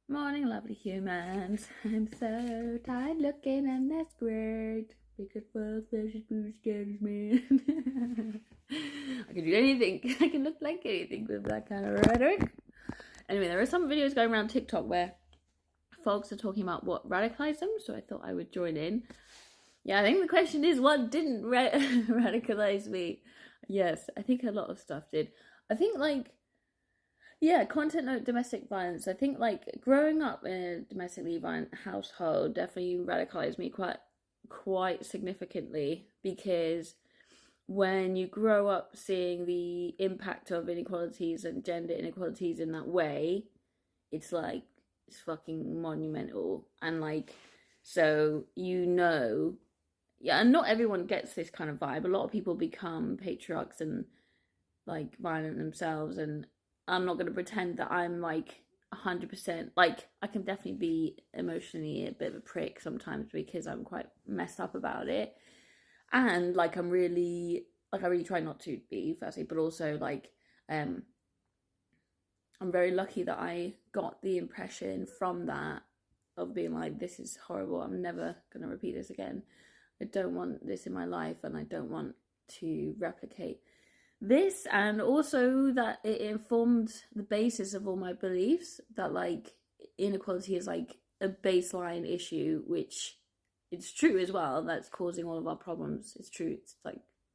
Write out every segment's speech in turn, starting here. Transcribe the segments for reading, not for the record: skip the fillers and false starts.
Morning, lovely humans. I'm so tired looking and that's great. Because fuck versus blue scares me. I can do anything. I can look like anything with that kind of rhetoric. Anyway, there are some videos going around TikTok where folks are talking about what radicalized them, so I thought I would join in. Yeah, I think the question is what didn't radicalize me? Yes, I think a lot of stuff did. I think content like domestic violence. I think growing up in a domestically violent household definitely radicalized me quite significantly, because when you grow up seeing the impact of inequalities and gender inequalities in that way, it's fucking monumental. And so yeah, and not everyone gets this kind of vibe. A lot of people become patriarchs and violent themselves, and I'm not going to pretend that I'm 100%. I can definitely be emotionally a bit of a prick sometimes because I'm quite messed up about it, and I really try not to be, firstly, but also I'm very lucky that I got the impression from that of being like, this is horrible, I'm never going to repeat this again, I don't want this in my life, and I don't want to replicate this. And also that it informed the basis of all my beliefs that inequality is a baseline issue, which it's true as well, that's causing all of our problems. It's true, it's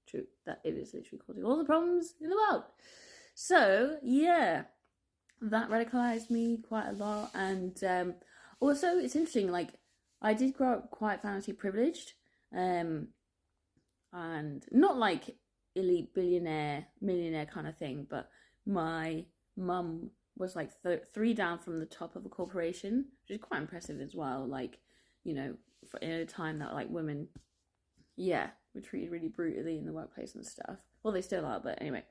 true that it is literally causing all the problems in the world. So yeah, that radicalized me quite a lot. And also it's interesting, I did grow up quite financially privileged, and not elite billionaire millionaire kind of thing, but my mum was three down from the top of a corporation, which is quite impressive as well. For in a time that women, yeah, were treated really brutally in the workplace and stuff. Well, they still are, but anyway,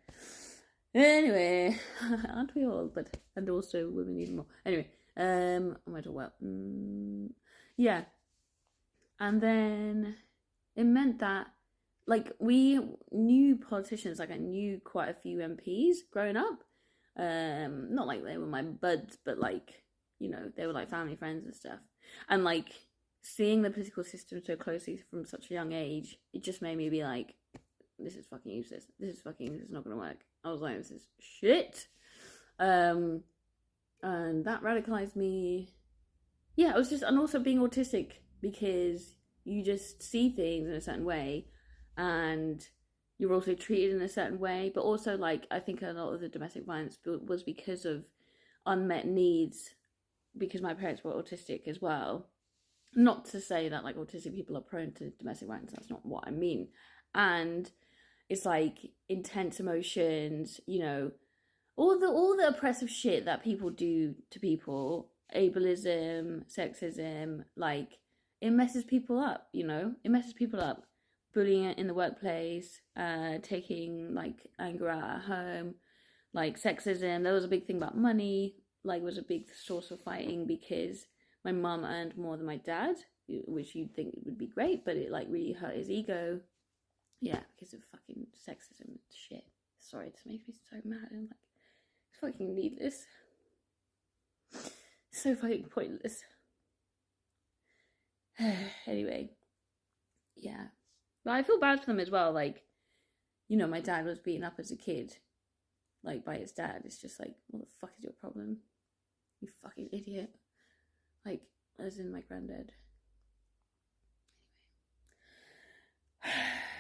aren't we all? But and also women need more. Anyway, I'm going to talk about yeah, and then it meant that we knew politicians. I knew quite a few MPs growing up. Not they were my buds, but they were family friends and stuff. And seeing the political system so closely from such a young age, it just made me be like, this is fucking useless. This is not gonna work. I was like, this is shit. And that radicalized me. Yeah, it was just, and also being autistic, because you just see things in a certain way, and you're also treated in a certain way. But also I think a lot of the domestic violence was because of unmet needs, because my parents were autistic as well. Not to say that autistic people are prone to domestic violence, that's not what I mean. And it's intense emotions, all the oppressive shit that people do to people, ableism, sexism, it messes people up, it messes people up. Bullying in the workplace, taking anger out at home, sexism. There was a big thing about money, was a big source of fighting, because my mum earned more than my dad, which you'd think would be great, but it really hurt his ego. Yeah, because of fucking sexism and shit. Sorry, this makes me so mad. And it's fucking needless. So fucking pointless. Anyway, yeah. But I feel bad for them as well. My dad was beaten up as a kid, by his dad. It's just what the fuck is your problem? You fucking idiot. As in my granddad. Anyway.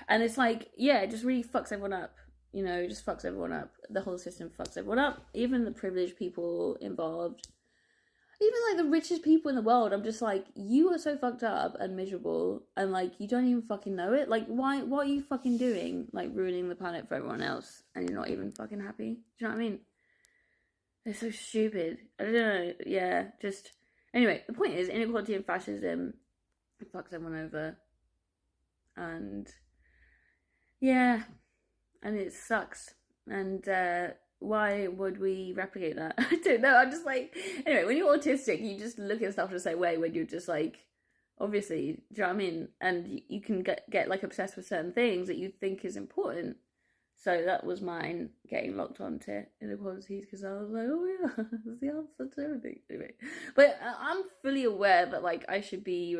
And it's it just really fucks everyone up. It just fucks everyone up. The whole system fucks everyone up. Even the privileged people involved. Even the richest people in the world, I'm just you are so fucked up and miserable, and you don't even fucking know it. Why? What are you fucking doing? Ruining the planet for everyone else, and you're not even fucking happy. Do you know what I mean? It's so stupid. I don't know. Yeah, just anyway. The point is, inequality and fascism, it fucks everyone over, and yeah, and it sucks. And why would we replicate that? I don't know. I'm just anyway, when you're autistic, you just look at stuff in a certain way when you're just obviously, do you know what I mean? And you can get obsessed with certain things that you think is important. So that was mine, getting locked onto inequalities, because I was like, oh yeah, that's the answer to everything. Anyway, but I'm fully aware that like I should be,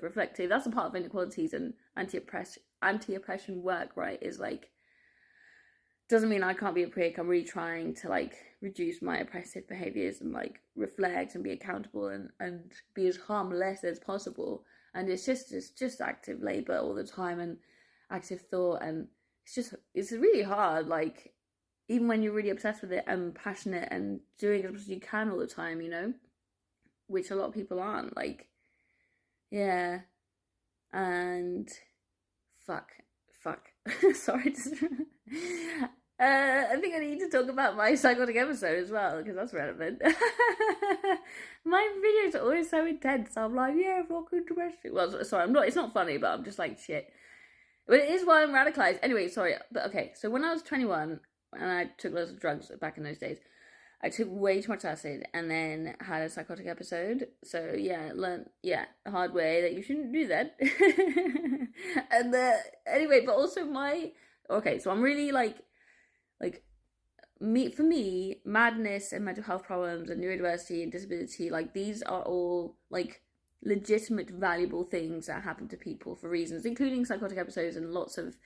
reflective. That's a part of inequalities and anti-oppression work, right? Is like, doesn't mean I can't be a prick. I'm really trying to like reduce my oppressive behaviors and like reflect and be accountable and be as harmless as possible. And it's just active labor all the time and active thought, and it's really hard, like, even when you're really obsessed with it and passionate and doing as much as you can all the time, which a lot of people aren't, like, yeah. And fuck sorry. I think I need to talk about my psychotic episode as well, because that's relevant. My videos are always so intense. I'm like, yeah, fucking domestic. Well, sorry, I'm not. It's not funny, but I'm just like shit. But it is why I'm radicalized. Anyway, sorry, but okay. So when I was 21 and I took loads of drugs back in those days, I took way too much acid and then had a psychotic episode. So yeah, learned the hard way that you shouldn't do that. And anyway, but also so I'm really like for me, madness and mental health problems and neurodiversity and disability, like, these are all like legitimate, valuable things that happen to people for reasons, including psychotic episodes. And lots of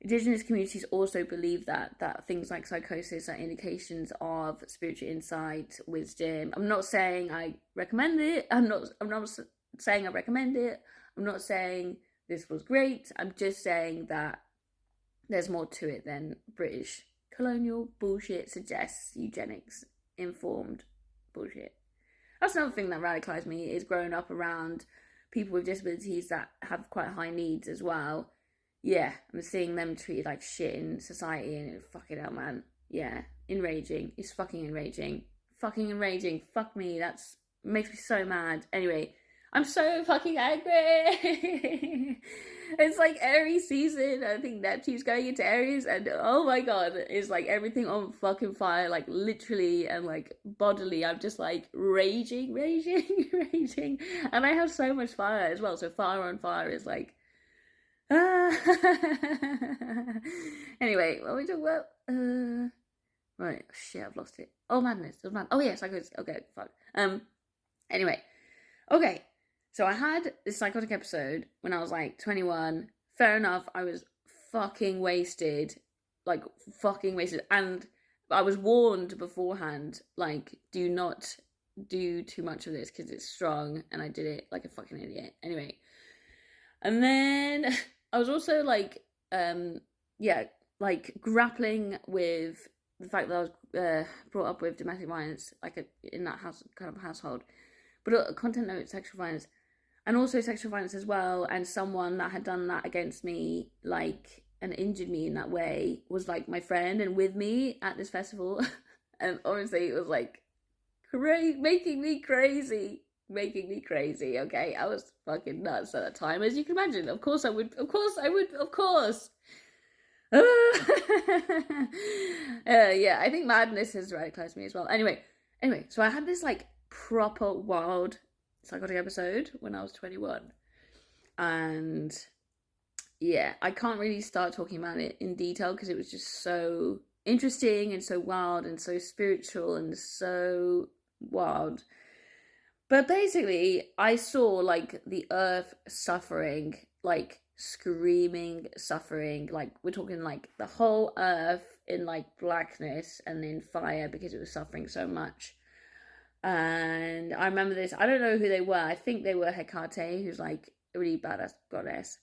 Indigenous communities also believe that things like psychosis are indications of spiritual insight, wisdom. I'm not saying I recommend it. I'm not saying I recommend it. I'm not saying this was great. I'm just saying that there's more to it than British colonial bullshit suggests. Eugenics informed bullshit. That's another thing that radicalized me, is growing up around people with disabilities that have quite high needs as well. Yeah, I'm seeing them treated like shit in society, and fucking hell, man. Yeah, enraging. It's fucking enraging. Fucking enraging. Fuck me. That's makes me so mad. Anyway, I'm so fucking angry. It's like Aries season. I think Neptune's going into Aries, and oh my god, it's like everything on fucking fire, like literally and like bodily. I'm just like raging. And I have so much fire as well. So fire on fire is like, anyway, what are we talking about? Right, shit, I've lost it. Oh, madness. It was mad. Oh yes, I could. Okay, fuck. Anyway, okay. So I had this psychotic episode when I was like 21. Fair enough, I was fucking wasted. Like, fucking wasted. And I was warned beforehand, like, do not do too much of this because it's strong. And I did it like a fucking idiot. Anyway. And then I was also like, grappling with the fact that I was brought up with domestic violence, like in that household. But content note, sexual violence. And also sexual violence as well, and someone that had done that against me, like, and injured me in that way, was like my friend and with me at this festival. And honestly, it was like making me crazy, okay? I was fucking nuts at that time, as you can imagine. Of course I would. Yeah, I think madness has radicalized me as well. Anyway, so I had this like proper wild psychotic episode when I was 21, and yeah, I can't really start talking about it in detail because it was just so interesting and so wild and so spiritual and so wild. But basically, I saw like the earth suffering, like screaming suffering, like we're talking like the whole earth in like blackness and in fire because it was suffering so much. And I remember this. I don't know who they were. I think they were Hecate, who's like a really badass goddess.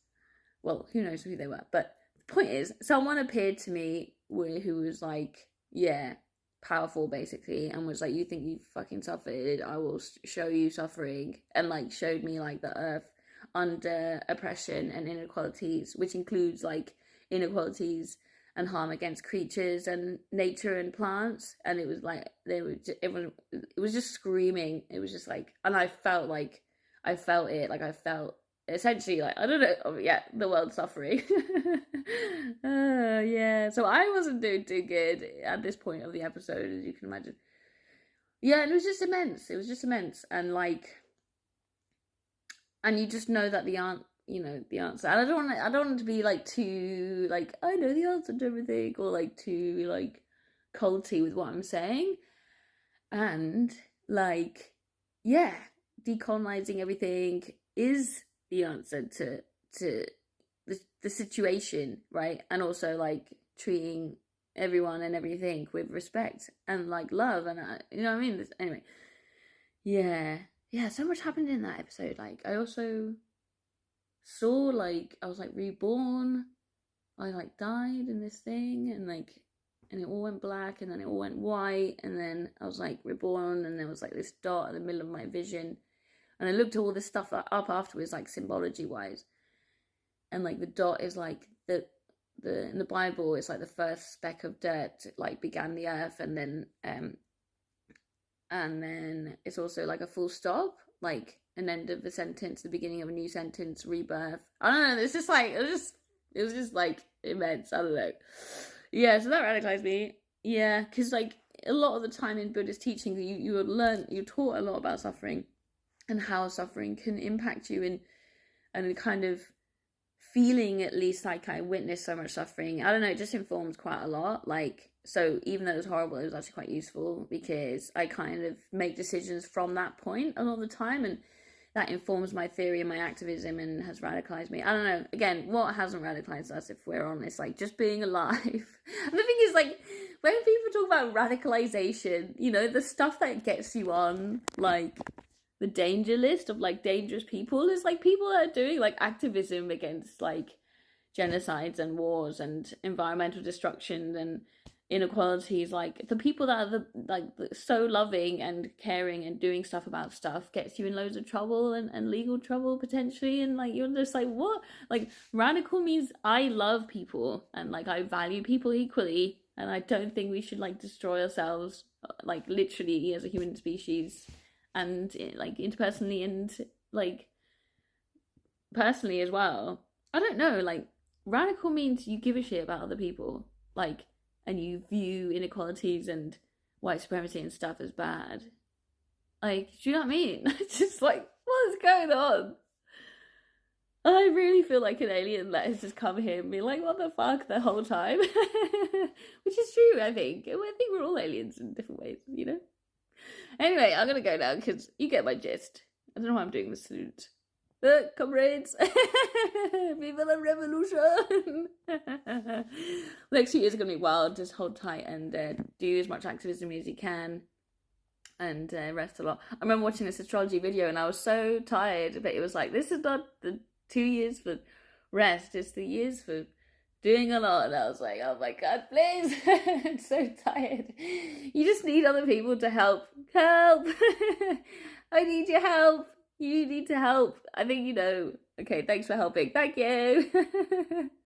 Well, who knows who they were. But the point is, someone appeared to me who was like, yeah, powerful basically, and was like, you think you fucking suffered? I will show you suffering. And like showed me like the earth under oppression and inequalities, which includes like inequalities and harm against creatures and nature and plants. And it was like it was just screaming. It was just like, and I felt it, like I felt essentially like, I don't know, yeah, the world suffering. Yeah, so I wasn't doing too good at this point of the episode, as you can imagine. Yeah, and it was just immense. And like, and you just know that the answer. And I don't want it to be like too like I know the answer to everything, or like too like culty with what I'm saying. And like, yeah, decolonizing everything is the answer to the situation, right? And also like treating everyone and everything with respect and like love, and you know what I mean. Anyway, yeah, so much happened in that episode. Like, I also saw like I was like reborn. I like died in this thing, and like, and it all went black, and then it all went white, and then I was like reborn, and there was like this dot in the middle of my vision, and I looked at all this stuff up afterwards, like symbology wise, and like the dot is like the in the Bible, it's like the first speck of dirt like began the earth, and then it's also like a full stop, like an end of a sentence, the beginning of a new sentence, rebirth. I don't know. It's just like it was just like immense. I don't know. Yeah, so that radicalized me. Yeah, because like a lot of the time in Buddhist teachings, you're taught a lot about suffering and how suffering can impact you, and kind of feeling, at least like I witnessed so much suffering. I don't know, it just informs quite a lot. Like, so even though it was horrible, it was actually quite useful because I kind of make decisions from that point a lot of the time, and that informs my theory and my activism and has radicalized me. I don't know, again, what hasn't radicalized us, if we're honest? Like, just being alive. And the thing is, like, when people talk about radicalization, the stuff that gets you on, like, the danger list of like dangerous people is like people that are doing like activism against like genocides and wars and environmental destruction and inequalities. Like, the people that are so loving and caring and doing stuff about stuff gets you in loads of trouble and legal trouble potentially, and like you're just like, what? Like, radical means I love people and like I value people equally, and I don't think we should like destroy ourselves like literally as a human species, and like interpersonally and like personally as well. I don't know, like, radical means you give a shit about other people, like, and you view inequalities and white supremacy and stuff as bad. Like, do you know what I mean? It's just like, what is going on? I really feel like an alien that has just come here and be like, what the fuck, the whole time. Which is true, I think. I think we're all aliens in different ways, Anyway, I'm gonna go now because you get my gist. I don't know why I'm doing the salute. Comrades, viva la revolution! Next few years are gonna be wild. Just hold tight and do as much activism as you can, and rest a lot. I remember watching this astrology video and I was so tired, but it was like, this is not the 2 years for rest; it's the years for doing a lot. And I was like, oh my god, please. I'm so tired. You just need other people to help. I need your help. You need to help. I think okay, thanks for helping. Thank you.